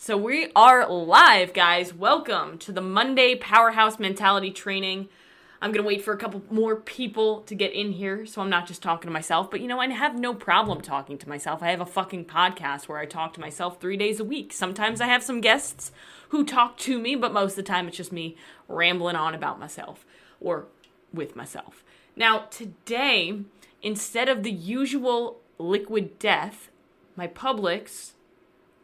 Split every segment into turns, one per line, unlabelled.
So we are live, guys. Welcome to the Monday Powerhouse Mentality training. I'm going to wait for a couple more people to get in here so I'm not just talking to myself. But, I have no problem talking to myself. I have a fucking podcast where I talk to myself 3 days a week. Sometimes I have some guests who talk to me, but most of the time it's just me rambling on about myself or with myself. Now, today, instead of the usual liquid death, my Publix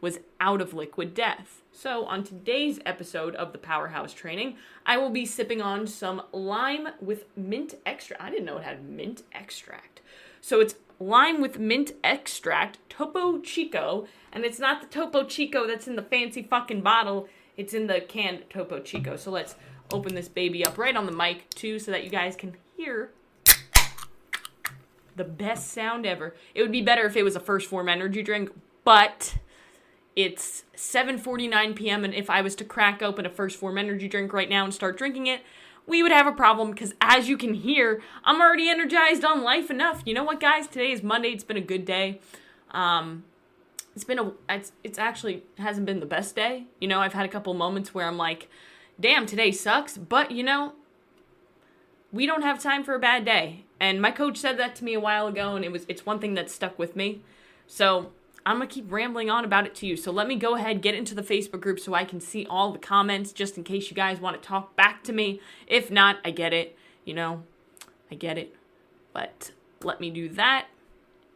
was out of liquid death. So on today's episode of the Powerhouse training, I will be sipping on some lime with mint extract. I didn't know it had mint extract. So it's lime with mint extract, Topo Chico, and it's not the Topo Chico that's in the fancy fucking bottle. It's in the canned Topo Chico. So let's open this baby up right on the mic too so that you guys can hear the best sound ever. It would be better if it was a First Form energy drink, but it's 7:49 p.m. and if I was to crack open a First Form energy drink right now and start drinking it, we would have a problem because as you can hear, I'm already energized on life enough. You know what, guys? Today is Monday. It's been a good day. It's actually hasn't been the best day. I've had a couple moments where I'm like, damn, today sucks. But, we don't have time for a bad day. And my coach said that to me a while ago, and it's one thing that stuck with me. So I'm going to keep rambling on about it to you. So let me go ahead, get into the Facebook group so I can see all the comments just in case you guys want to talk back to me. If not, I get it. I get it. But let me do that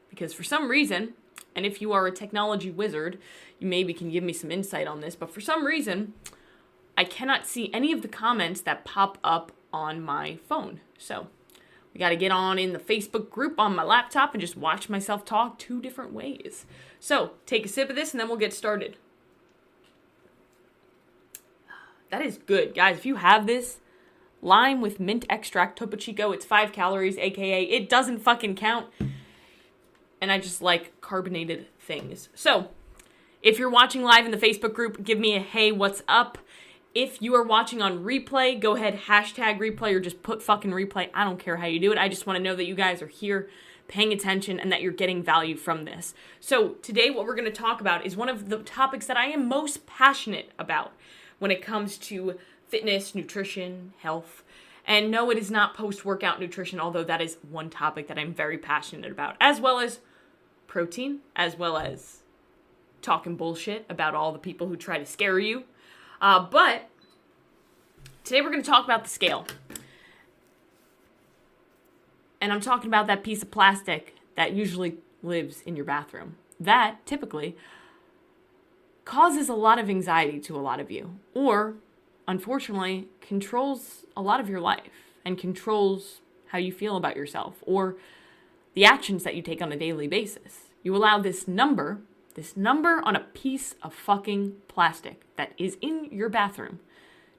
because for some reason, and if you are a technology wizard, you maybe can give me some insight on this, but for some reason, I cannot see any of the comments that pop up on my phone. So we got to get on in the Facebook group on my laptop and just watch myself talk 2 different ways. So take a sip of this and then we'll get started. That is good. Guys, if you have this, lime with mint extract, Topo Chico, it's 5 calories, aka it doesn't fucking count. And I just like carbonated things. So if you're watching live in the Facebook group, give me a hey, what's up? If you are watching on replay, go ahead, hashtag replay or just put fucking replay. I don't care how you do it. I just want to know that you guys are here paying attention and that you're getting value from this. So today what we're going to talk about is one of the topics that I am most passionate about when it comes to fitness, nutrition, health. And no, it is not post-workout nutrition, although that is one topic that I'm very passionate about, as well as protein, as well as talking bullshit about all the people who try to scare you. But today we're going to talk about the scale. And I'm talking about that piece of plastic that usually lives in your bathroom. That typically causes a lot of anxiety to a lot of you. Or, unfortunately, controls a lot of your life and controls how you feel about yourself or the actions that you take on a daily basis. You allow this number on a piece of fucking plastic that is in your bathroom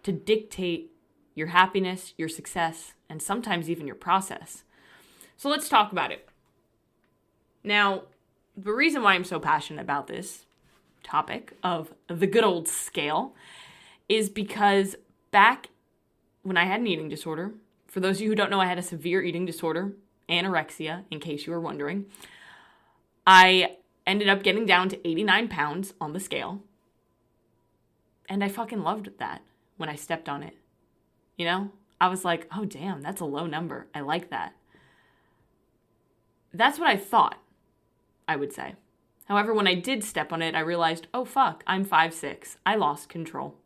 to dictate your happiness, your success, and sometimes even your process. So let's talk about it. Now, the reason why I'm so passionate about this topic of the good old scale is because back when I had an eating disorder, for those of you who don't know, I had a severe eating disorder, anorexia, in case you were wondering. I ended up getting down to 89 pounds on the scale. And I fucking loved that when I stepped on it. I was like, oh damn, that's a low number. I like that. That's what I thought, I would say. However, when I did step on it, I realized, oh fuck, I'm 5'6". I lost control.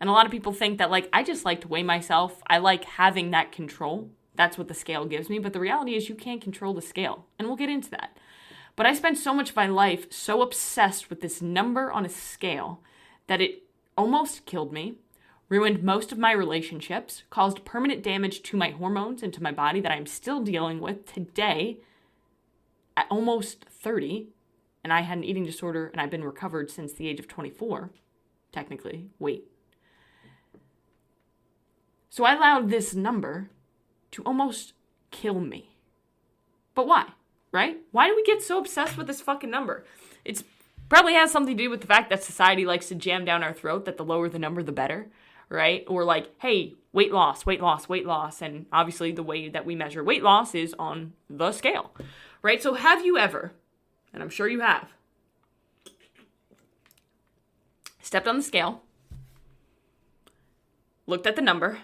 And a lot of people think that I just like to weigh myself. I like having that control. That's what the scale gives me. But the reality is you can't control the scale. And we'll get into that. But I spent so much of my life so obsessed with this number on a scale that it almost killed me, ruined most of my relationships, caused permanent damage to my hormones and to my body that I'm still dealing with today at almost 30. And I had an eating disorder and I've been recovered since the age of 24, technically. Wait. So I allowed this number to almost kill me. But why? Right? Why do we get so obsessed with this fucking number? It's probably has something to do with the fact that society likes to jam down our throat that the lower the number, the better, right? Or hey, weight loss. And obviously the way that we measure weight loss is on the scale, right? So have you ever, and I'm sure you have, stepped on the scale, looked at the number,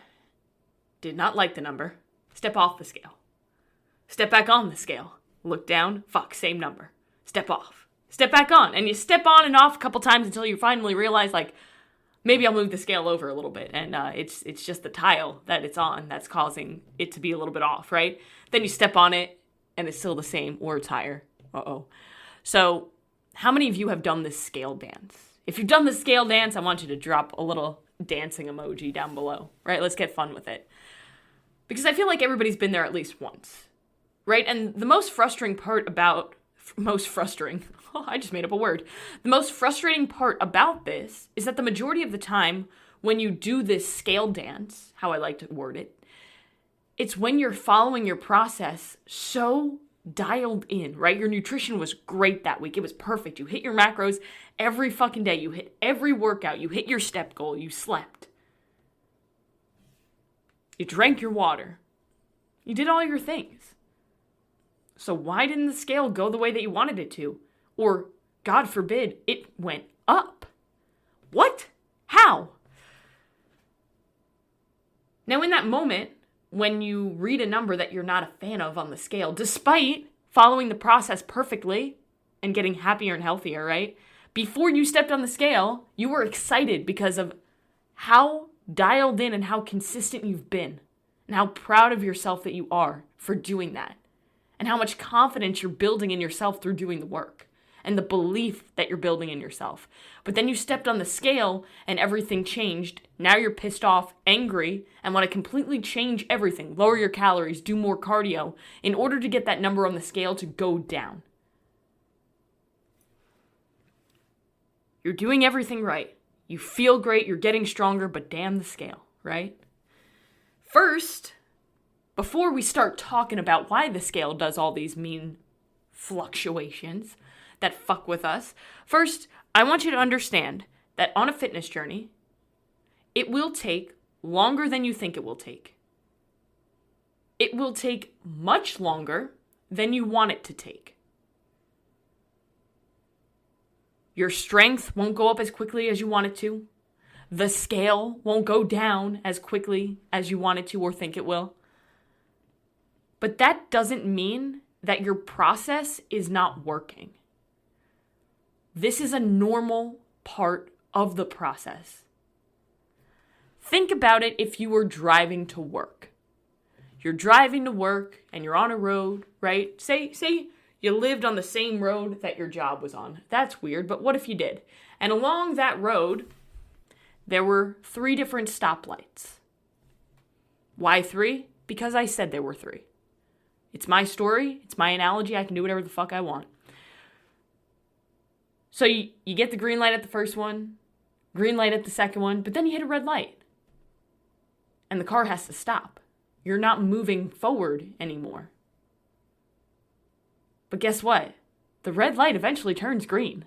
did not like the number, step off the scale. Step back on the scale, look down, fuck, same number. Step off, step back on. And you step on and off a couple times until you finally realize, like, maybe I'll move the scale over a little bit. And it's just the tile that it's on that's causing it to be a little bit off, right? Then you step on it and it's still the same or it's higher. So how many of you have done this scale dance? If you've done the scale dance, I want you to drop a little dancing emoji down below, right? Let's get fun with it. Because I feel like everybody's been there at least once, right? And the most frustrating part about, I just made up a word. The most frustrating part about this is that the majority of the time when you do this scale dance, how I like to word it, it's when you're following your process so dialed in, right? Your nutrition was great that week. It was perfect. You hit your macros every fucking day. You hit every workout. You hit your step goal. You slept. You drank your water. You did all your things. So why didn't the scale go the way that you wanted it to? Or, God forbid, it went up. What? How? Now, in that moment, when you read a number that you're not a fan of on the scale, despite following the process perfectly and getting happier and healthier, right? Before you stepped on the scale, you were excited because of how dialed in and how consistent you've been and how proud of yourself that you are for doing that and how much confidence you're building in yourself through doing the work and the belief that you're building in yourself. But then you stepped on the scale and everything changed. Now you're pissed off, angry, and want to completely change everything. Lower your calories, do more cardio in order to get that number on the scale to go down. You're doing everything right. You feel great, you're getting stronger, but damn the scale, right? First, before we start talking about why the scale does all these mean fluctuations that fuck with us, first, I want you to understand that on a fitness journey, it will take longer than you think it will take. It will take much longer than you want it to take. Your strength won't go up as quickly as you want it to. The scale won't go down as quickly as you want it to or think it will. But that doesn't mean that your process is not working. This is a normal part of the process. Think about it if you were driving to work. You're driving to work and you're on a road, right? Say you lived on the same road that your job was on. That's weird, but what if you did? And along that road, there were 3 different stoplights. Why 3? Because I said there were 3. It's my story. It's my analogy. I can do whatever the fuck I want. So you get the green light at the first one, green light at the second one, but then you hit a red light. And the car has to stop. You're not moving forward anymore. But guess what? The red light eventually turns green,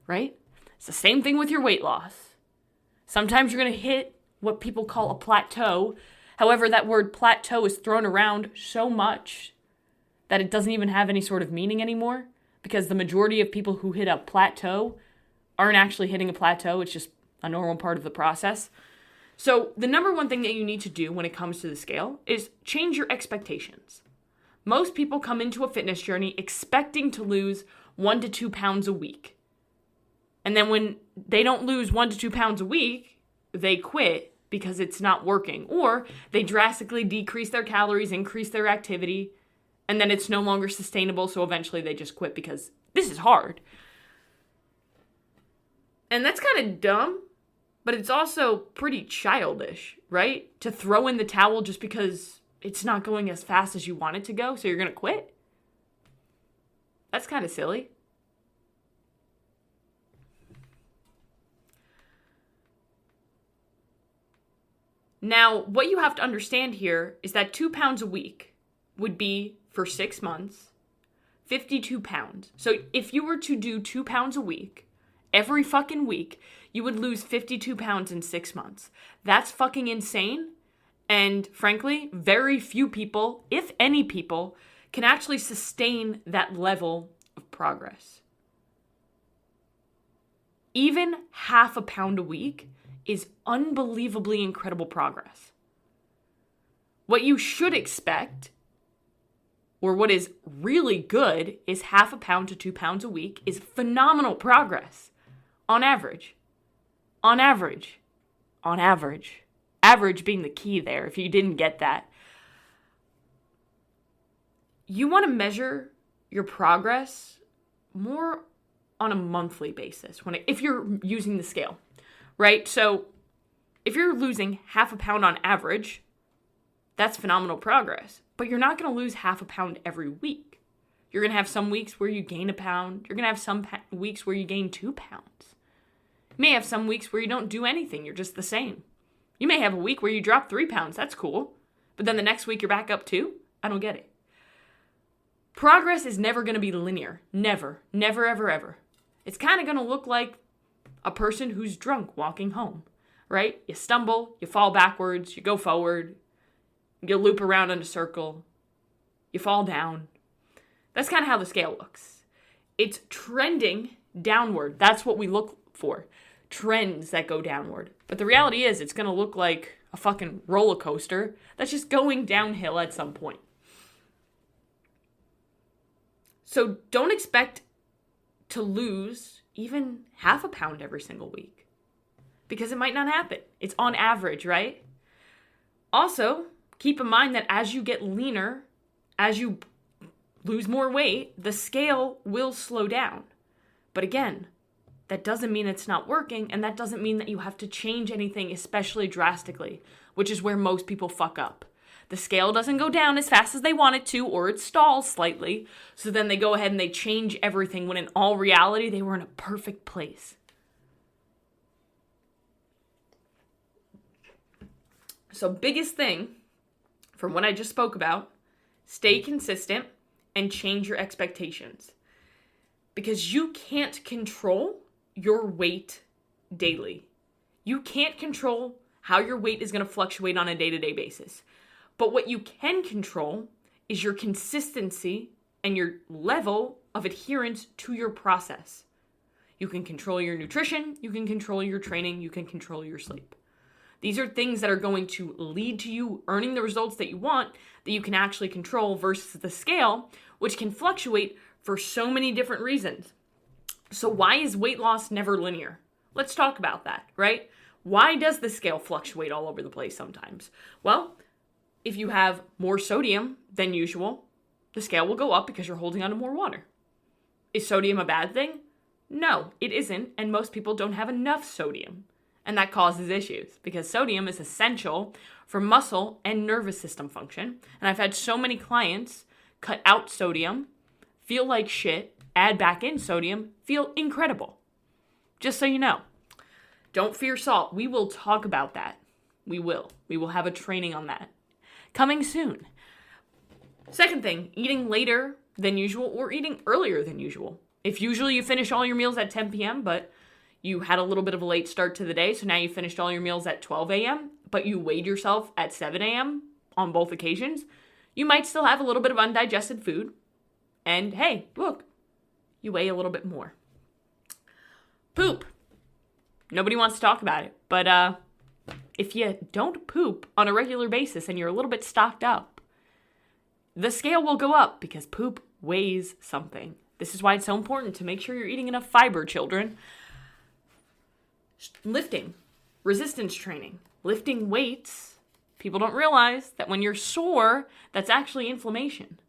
right? It's the same thing with your weight loss. Sometimes you're going to hit what people call a plateau. However, that word plateau is thrown around so much that it doesn't even have any sort of meaning anymore, because the majority of people who hit a plateau aren't actually hitting a plateau. It's just a normal part of the process. So the number one thing that you need to do when it comes to the scale is change your expectations. Most people come into a fitness journey expecting to lose 1 to 2 pounds a week. And then when they don't lose 1 to 2 pounds a week, they quit because it's not working. Or they drastically decrease their calories, increase their activity, and then it's no longer sustainable, so eventually they just quit because this is hard. And that's kind of dumb, but it's also pretty childish, right? To throw in the towel just because it's not going as fast as you want it to go, so you're going to quit? That's kind of silly. Now, what you have to understand here is that 2 pounds a week would be, for 6 months, 52 pounds. So if you were to do 2 pounds a week, every fucking week, you would lose 52 pounds in 6 months. That's fucking insane. And frankly, very few people, if any people, can actually sustain that level of progress. even half a pound a week is unbelievably incredible progress. What you should expect, or what is really good, is half a pound to 2 pounds a week is phenomenal progress on average. On average. On average. Average being the key there, if you didn't get that. You want to measure your progress more on a monthly basis if you're using the scale, right? So if you're losing half a pound on average, that's phenomenal progress. But you're not going to lose half a pound every week. You're going to have some weeks where you gain a pound. You're going to have some weeks where you gain 2 pounds. You may have some weeks where you don't do anything. You're just the same. You may have a week where you drop 3 pounds. That's cool. But then the next week you're back up 2? I don't get it. Progress is never going to be linear. Never. Never, ever, ever. It's kind of going to look like a person who's drunk walking home, right? You stumble, you fall backwards, you go forward, you loop around in a circle, you fall down. That's kind of how the scale looks. It's trending downward. That's what we look for. Trends that go downward. But the reality is it's going to look like a fucking roller coaster that's just going downhill at some point. So don't expect to lose even half a pound every single week, because it might not happen. It's on average, right? Also, keep in mind that as you get leaner, as you lose more weight, the scale will slow down. But again, that doesn't mean it's not working, and that doesn't mean that you have to change anything, especially drastically, which is where most people fuck up. The scale doesn't go down as fast as they want it to, or it stalls slightly, so then they go ahead and they change everything when in all reality, they were in a perfect place. So biggest thing, from what I just spoke about, stay consistent and change your expectations. Because you can't control your weight daily. You can't control how your weight is going to fluctuate on a day-to-day basis. But what you can control is your consistency and your level of adherence to your process. You can control your nutrition, you can control your training, you can control your sleep. These are things that are going to lead to you earning the results that you want, that you can actually control, versus the scale, which can fluctuate for so many different reasons. So why is weight loss never linear? Let's talk about that, right? Why does the scale fluctuate all over the place sometimes? Well, if you have more sodium than usual, the scale will go up because you're holding on to more water. Is sodium a bad thing? No, it isn't, and most people don't have enough sodium. And that causes issues because sodium is essential for muscle and nervous system function. And I've had so many clients cut out sodium, feel like shit, add back in sodium, feel incredible. Just so you know. Don't fear salt. We will talk about that. We will. We will have a training on that. Coming soon. Second thing, eating later than usual or eating earlier than usual. If usually you finish all your meals at 10 p.m., but you had a little bit of a late start to the day, so now you finished all your meals at 12 a.m., but you weighed yourself at 7 a.m. on both occasions, you might still have a little bit of undigested food. And hey, look, you weigh a little bit more. Poop. Nobody wants to talk about it, but if you don't poop on a regular basis and you're a little bit stocked up, the scale will go up because poop weighs something. This is why it's so important to make sure you're eating enough fiber, children. Lifting, resistance training, lifting weights. People don't realize that when you're sore, that's actually inflammation.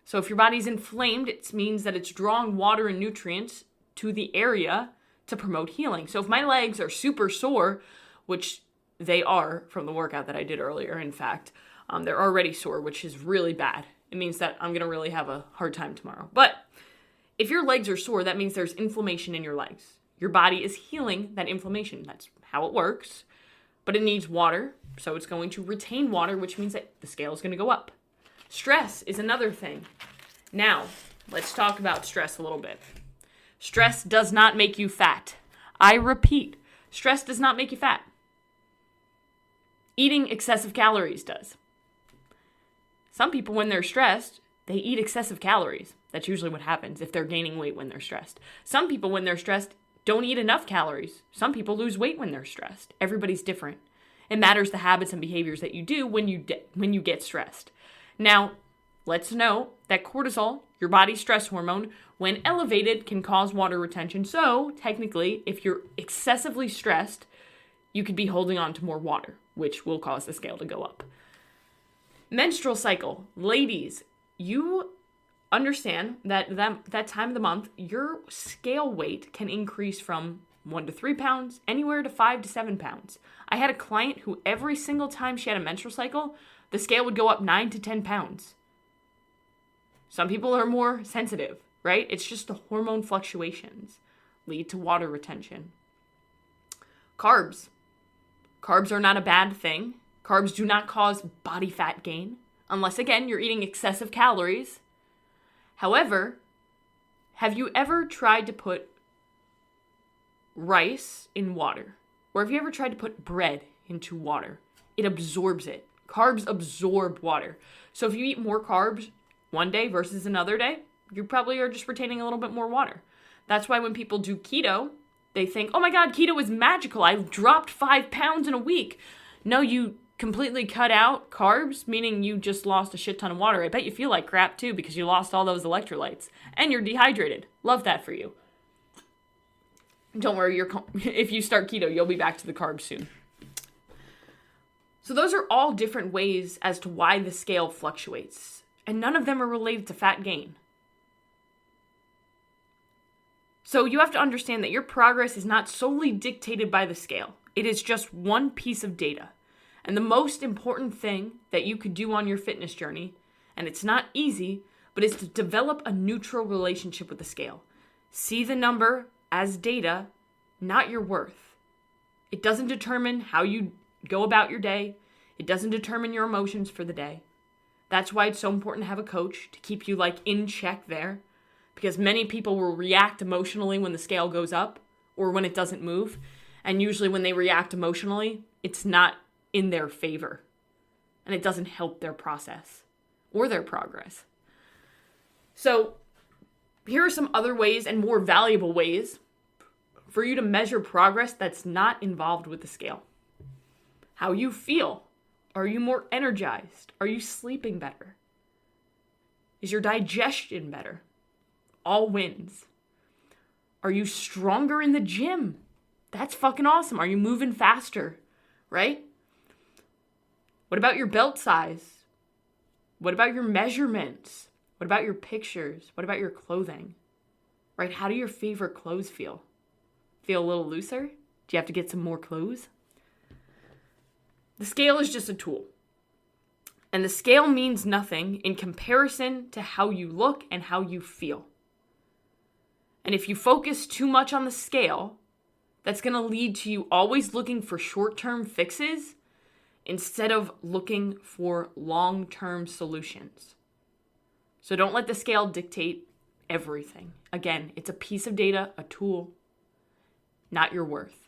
So if your body's inflamed, it means that it's drawing water and nutrients to the area to promote healing. So if my legs are super sore, which they are from the workout that I did earlier, in fact, they're already sore, which is really bad. It means that I'm going to really have a hard time tomorrow. But if your legs are sore, that means there's inflammation in your legs. Your body is healing that inflammation. That's how it works. But it needs water, so it's going to retain water, which means that the scale is going to go up. Stress is another thing. Now, let's talk about stress a little bit. Stress does not make you fat. I repeat, stress does not make you fat. Eating excessive calories does. Some people, when they're stressed, they eat excessive calories. That's usually what happens if they're gaining weight when they're stressed. Some people, when they're stressed, don't eat enough calories. Some people lose weight when they're stressed. Everybody's different. It matters the habits and behaviors that you do when you get stressed. Now, let's know that cortisol, your body's stress hormone, when elevated can cause water retention. So technically, if you're excessively stressed, you could be holding on to more water, which will cause the scale to go up. Menstrual cycle. Ladies, you understand that time of the month, your scale weight can increase from 1 to 3 pounds, anywhere to 5 to 7 pounds. I had a client who every single time she had a menstrual cycle, the scale would go up 9 to 10 pounds. Some people are more sensitive, right? It's just the hormone fluctuations lead to water retention. Carbs. Carbs are not a bad thing. Carbs do not cause body fat gain, unless, again, you're eating excessive calories. However, have you ever tried to put rice in water? Or have you ever tried to put bread into water? It absorbs it. Carbs absorb water. So if you eat more carbs one day versus another day, you probably are just retaining a little bit more water. That's why when people do keto, they think, oh my God, keto is magical. I dropped 5 pounds in a week. No, you completely cut out carbs, meaning you just lost a shit ton of water. I bet you feel like crap too because you lost all those electrolytes and you're dehydrated. Love that for you. Don't worry, if you start keto, you'll be back to the carbs soon. So those are all different ways as to why the scale fluctuates, and none of them are related to fat gain. So you have to understand that your progress is not solely dictated by the scale. It is just one piece of data. And the most important thing that you could do on your fitness journey, and it's not easy, but is to develop a neutral relationship with the scale. See the number as data, not your worth. It doesn't determine how you go about your day. It doesn't determine your emotions for the day. That's why it's so important to have a coach to keep you in check there. Because many people will react emotionally when the scale goes up or when it doesn't move. And usually when they react emotionally, it's not in their favor. And it doesn't help their process or their progress. So here are some other ways and more valuable ways for you to measure progress that's not involved with the scale. How you feel. Are you more energized? Are you sleeping better? Is your digestion better? All wins. Are you stronger in the gym? That's fucking awesome. Are you moving faster? Right? What about your belt size? What about your measurements? What about your pictures? What about your clothing? Right? How do your favorite clothes feel? Feel a little looser? Do you have to get some more clothes? The scale is just a tool. And the scale means nothing in comparison to how you look and how you feel. And if you focus too much on the scale, that's going to lead to you always looking for short-term fixes instead of looking for long-term solutions. So don't let the scale dictate everything. Again, it's a piece of data, a tool, not your worth.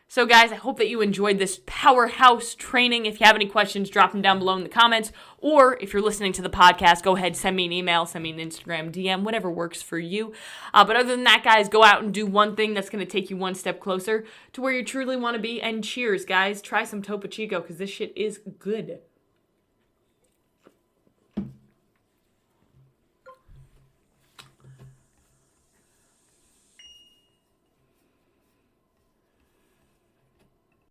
So guys, I hope that you enjoyed this powerhouse training. If you have any questions, drop them down below in the comments. Or if you're listening to the podcast, go ahead, send me an email, send me an Instagram DM, whatever works for you. But other than that, guys, go out and do one thing that's going to take you one step closer to where you truly want to be. And cheers, guys. Try some Topo Chico because this shit is good.